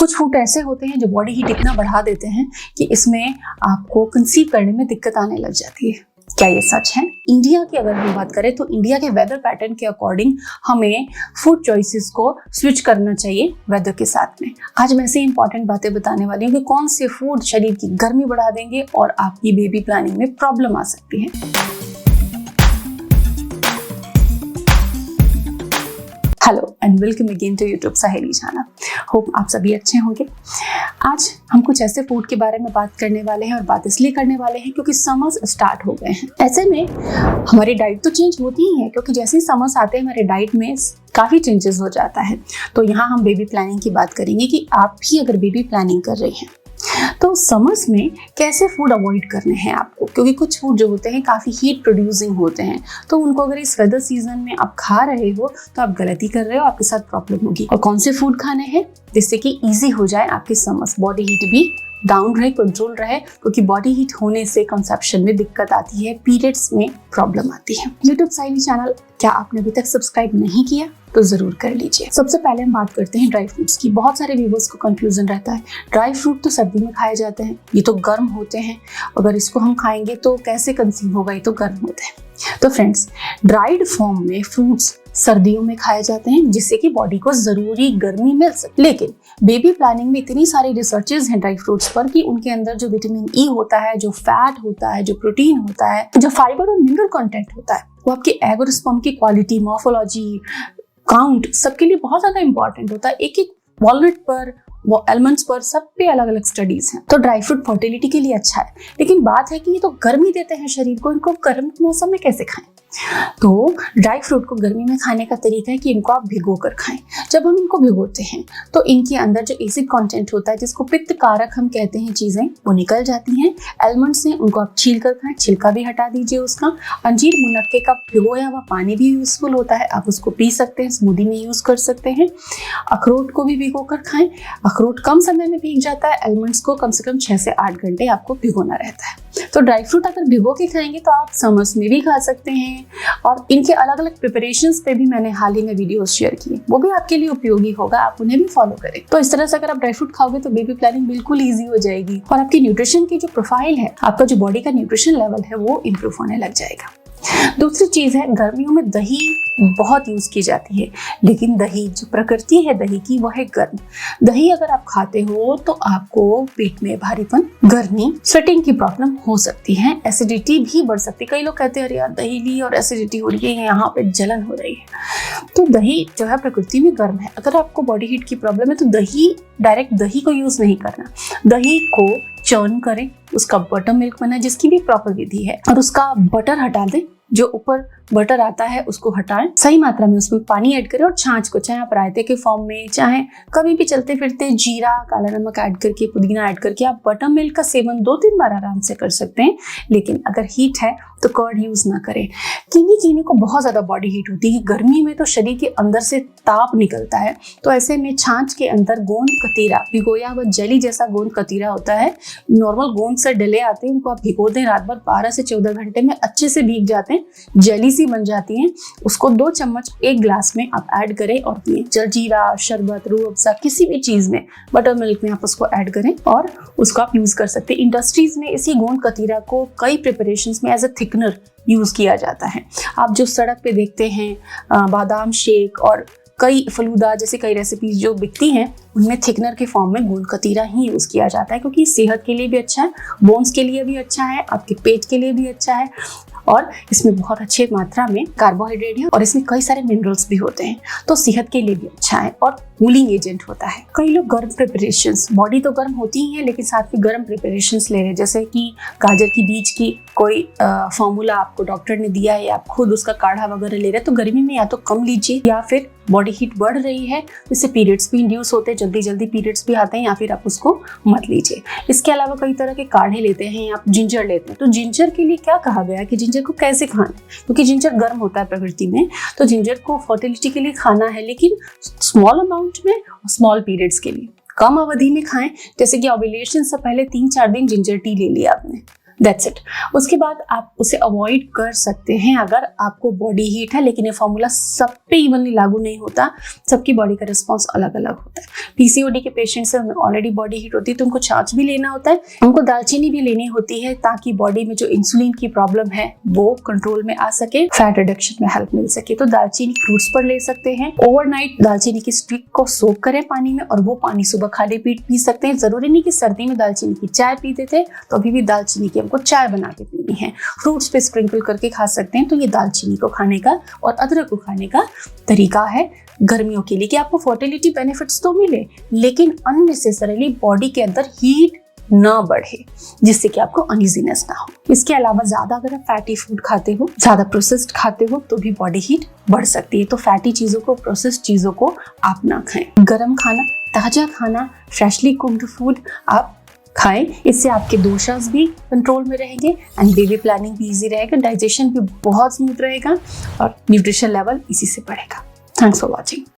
कुछ फूड ऐसे होते हैं जो बॉडी हीट इतना बढ़ा देते हैं कि इसमें आपको कंसीव करने में दिक्कत आने लग जाती है। क्या ये सच है? इंडिया की अगर हम बात करें तो इंडिया के वेदर पैटर्न के अकॉर्डिंग हमें फूड चॉइसेस को स्विच करना चाहिए वेदर के साथ में। आज मैं ऐसी इंपॉर्टेंट बातें बताने वाली हूँ कि कौन से फूड शरीर की गर्मी बढ़ा देंगे और आपकी बेबी प्लानिंग में प्रॉब्लम आ सकती है। Hello and welcome again to YouTube Saheli जाना। होप आप सभी अच्छे होंगे। आज हम कुछ ऐसे फूड के बारे में बात करने वाले हैं और बात इसलिए करने वाले हैं क्योंकि समर्स स्टार्ट हो गए हैं। ऐसे में हमारी डाइट तो चेंज होती ही है क्योंकि जैसे ही समर्स आते हैं हमारे डाइट में काफ़ी चेंजेस हो जाता है। तो यहाँ हम बेबी प्लानिंग की बात करेंगे कि आप भी अगर बेबी प्लानिंग कर रहे हैं तो समर्स में कैसे फूड अवॉइड करने हैं आपको, क्योंकि कुछ फूड जो होते हैं काफ़ी हीट प्रोड्यूसिंग होते हैं। तो उनको अगर इस वेदर सीजन में आप खा रहे हो तो आप गलती कर रहे हो, आपके साथ प्रॉब्लम होगी। और कौन से फूड खाने हैं जिससे कि इजी हो जाए आपकी समर्स, बॉडी हीट भी डाउन रहे, कंट्रोल रहे, क्योंकि बॉडी हीट होने से कंसेप्शन में दिक्कत आती है, पीरियड्स में प्रॉब्लम आती है। यूट्यूब सहेली चैनल क्या आपने अभी तक सब्सक्राइब नहीं किया तो जरूर कर लीजिए। सबसे पहले हम बात करते हैं ड्राई फ्रूट्स की। बहुत सारे व्यूअर्स को कंफ्यूजन रहता है, ड्राई फ्रूट तो सर्दी में खाए जाते हैं, ये तो गर्म होते हैं, अगर इसको हम खाएंगे तो कैसे कंसीव होगा, ये तो गर्म होते हैं। तो फ्रेंड्स, ड्राइड फॉर्म में फ्रूट्स सर्दियों में खाए जाते हैं जिससे कि बॉडी को जरूरी गर्मी मिल सके। लेकिन बेबी प्लानिंग में इतनी सारी रिसर्चेस हैं ड्राई फ्रूट्स पर कि उनके अंदर जो विटामिन ई होता है, जो फैट होता है, जो प्रोटीन होता है, जो फाइबर और मिनरल कंटेंट होता है, वो आपके एग और स्पर्म की क्वालिटी, मॉर्फोलॉजी, काउंट सबके लिए बहुत ज्यादा इंपॉर्टेंट होता है। एक एक वॉलनट पर, वो आलमंड्स पर, सब पे अलग अलग स्टडीज हैं। तो ड्राई फ्रूट फर्टिलिटी के लिए अच्छा है, लेकिन बात है कि ये तो गर्मी देते हैं शरीर को, इनको गर्म मौसम में कैसे खाएं। तो ड्राई फ्रूट को गर्मी में खाने का तरीका है कि इनको आप भिगो कर खाएं। जब हम इनको भिगोते हैं तो इनके अंदर जो एसिड कंटेंट होता है, जिसको पित्त कारक हम कहते हैं चीजें, वो निकल जाती हैं। आलमंड्स हैं, उनको आप छील कर खाएं, छिलका भी हटा दीजिए उसका। अंजीर मुनक्के का भिगोया हुआ पानी भी यूजफुल होता है, आप उसको पी सकते हैं, स्मूदी में यूज कर सकते हैं। अखरोट को भी भिगो कर खाएं, अखरोट कम समय में भीग जाता है, आलमंड्स को कम से कम 6 से 8 घंटे आपको भिगोना रहता है। तो ड्राई फ्रूट अगर भिगो के खाएंगे तो आप समर्स में भी खा सकते हैं, और इनके अलग अलग प्रिपरेशंस पे भी मैंने हाल ही में वीडियोस शेयर किए, वो भी आपके लिए उपयोगी होगा, आप उन्हें भी फॉलो करें। तो इस तरह से अगर आप ड्राई फ्रूट खाओगे तो बेबी प्लानिंग बिल्कुल ईजी हो जाएगी और आपकी न्यूट्रिशन की जो प्रोफाइल है, आपका जो बॉडी का न्यूट्रिशन लेवल है, वो इम्प्रूव होने लग जाएगा। दूसरी चीज है, गर्मियों में दही बहुत यूज की जाती है, लेकिन दही जो प्रकृति है दही की, वो है गर्म। दही अगर आप खाते हो तो आपको पेट में भारीपन, गर्मी, स्वेटिंग की प्रॉब्लम हो सकती है, एसिडिटी भी बढ़ सकती है। कई लोग कहते हैं अरे यार दही ली और एसिडिटी हो रही है, यहाँ पे जलन हो रही है। तो दही जो है प्रकृति में गर्म है। अगर आपको बॉडी हीट की प्रॉब्लम है तो दही, डायरेक्ट दही को यूज नहीं करना, दही को चर्न करें, उसका बटर मिल्क बनाए जिसकी भी प्रॉपर विधि है, और उसका बटर हटा दें, जो ऊपर बटर आता है उसको हटाएं, सही मात्रा में उसमें पानी ऐड करें, और छाछ को चाहे आप रायते के फॉर्म में, चाहे कभी भी चलते फिरते जीरा, काला नमक ऐड करके, पुदीना ऐड करके आप बटर मिल्क का सेवन 2-3 बार आराम से कर सकते हैं। लेकिन अगर हीट है तो कर्ड यूज ना करें। चीनी को बहुत ज्यादा बॉडी हीट होती है, गर्मी में तो शरीर के अंदर से ताप निकलता है। तो ऐसे में छाछ के अंदर गोंद कतीरा, भिगोया हुआ जेली जैसा गोंद कतीरा होता है, नॉर्मल गोंद से डले आते हैं, उनको आप भिगो दें रात भर, 12 से 14 घंटे में अच्छे से भीग जाते हैं, जेली सी बन जाती हैं। उसको 2 चम्मच 1 ग्लास में आप ऐड करें और पिए। जलजीरा, शरबत, रूह अफ़ज़ा, किसी भी चीज में, बटर मिल्क में आप उसको ऐड करें और उसको आप यूज कर सकते हैं। इंडस्ट्रीज में इसी गोंद कतीरा को कई प्रिपरेशंस में एज ए थिकनर यूज किया जाता है। आप जो सड़क पे देखते हैं बादाम शेक और कई फलूदा जैसे कई रेसिपीज जो बिकती हैं, उनमें थिकनर के फॉर्म में गोंद कतीरा ही यूज किया जाता है, क्योंकि सेहत के लिए भी अच्छा है, बोन्स के लिए भी अच्छा है, आपके पेट के लिए भी अच्छा है, और इसमें बहुत अच्छे मात्रा में कार्बोहाइड्रेट है और इसमें कई सारे मिनरल्स भी होते हैं, तो सेहत के लिए भी अच्छा है और कूलिंग एजेंट होता है। कई लोग गर्म प्रिपरेशंस, बॉडी तो गर्म होती ही है लेकिन साथ में गर्म प्रिपरेशंस ले रहे हैं, जैसे कि गाजर की बीज की कोई फॉर्मूला आपको डॉक्टर ने दिया है, आप खुद उसका काढ़ा वगैरह ले रहे हैं, तो गर्मी में या तो कम लीजिए, या फिर बॉडी हीट बढ़ रही है इससे पीरियड्स भी इंड्यूस होते हैं, जल्दी जल्दी पीरियड्स भी आते हैं, या फिर आप उसको मत लीजिए। इसके अलावा कई तरह के काढ़े लेते हैं, आप जिंजर लेते हैं, तो जिंजर के लिए क्या कहा गया कि जिंजर को कैसे खाना है, क्योंकि जिंजर गर्म होता है प्रकृति में, तो जिंजर को फर्टिलिटी के लिए खाना है, लेकिन स्मॉल अमाउंट में, स्मॉल पीरियड्स के लिए, कम अवधि में खाएं। जैसे कि ओव्यूलेशन से पहले 3-4 दिन जिंजर टी ले लिया आपने, दैट्स इट। उसके बाद आप उसे अवॉइड कर सकते हैं अगर आपको बॉडी हीट है, लेकिन ये फॉर्मूला सब पे इवनली लागू नहीं होता, सबकी बॉडी का रिस्पॉन्स अलग अलग होता है। पीसीओडी के पेशेंट्स में ऑलरेडी बॉडी हीट होती है तो उनको छाछ भी लेना होता है, उनको दालचीनी भी लेनी होती है ताकि बॉडी में जो इंसुलिन की प्रॉब्लम है वो कंट्रोल में आ सके, फैट रिडक्शन में हेल्प मिल सके। तो दालचीनी फ्रूट्स पर ले सकते हैं। ओवरनाइट दालचीनी की स्टिक को सोक करें पानी में और वो पानी सुबह खाली पेट पी सकते हैं। जरूरी नहीं कि सर्दी में दालचीनी की चाय पीते थे तो अभी भी दालचीनी की हमको चाय बना के पीनी है, फ्रूट्स पे स्प्रिंकल करके खा सकते हैं। तो ये दालचीनी को खाने का और अदरक को खाने का तरीका है गर्मियों के लिए कि आपको फर्टिलिटी बेनिफिट्स तो मिले लेकिन अननेसेसरीली बॉडी के अंदर हीट ना बढ़े जिससे कि आपको अनइजीनेस ना हो। इसके अलावा ज्यादा अगर आप फैटी फूड खाते हो, ज्यादा प्रोसेस्ड खाते हो तो भी बॉडी हीट बढ़ सकती है। तो फैटी चीजों को, प्रोसेस्ड चीजों को आप ना खाएं। गर्म खाना, ताजा खाना, फ्रेशली कुक्ड फूड आप खाएं। इससे आपके दोषास भी कंट्रोल में रहेंगे एंड बेबी प्लानिंग भी इजी रहेगा, डाइजेशन भी बहुत स्मूथ रहेगा और न्यूट्रिशन लेवल इसी से बढ़ेगा। Thanks for watching.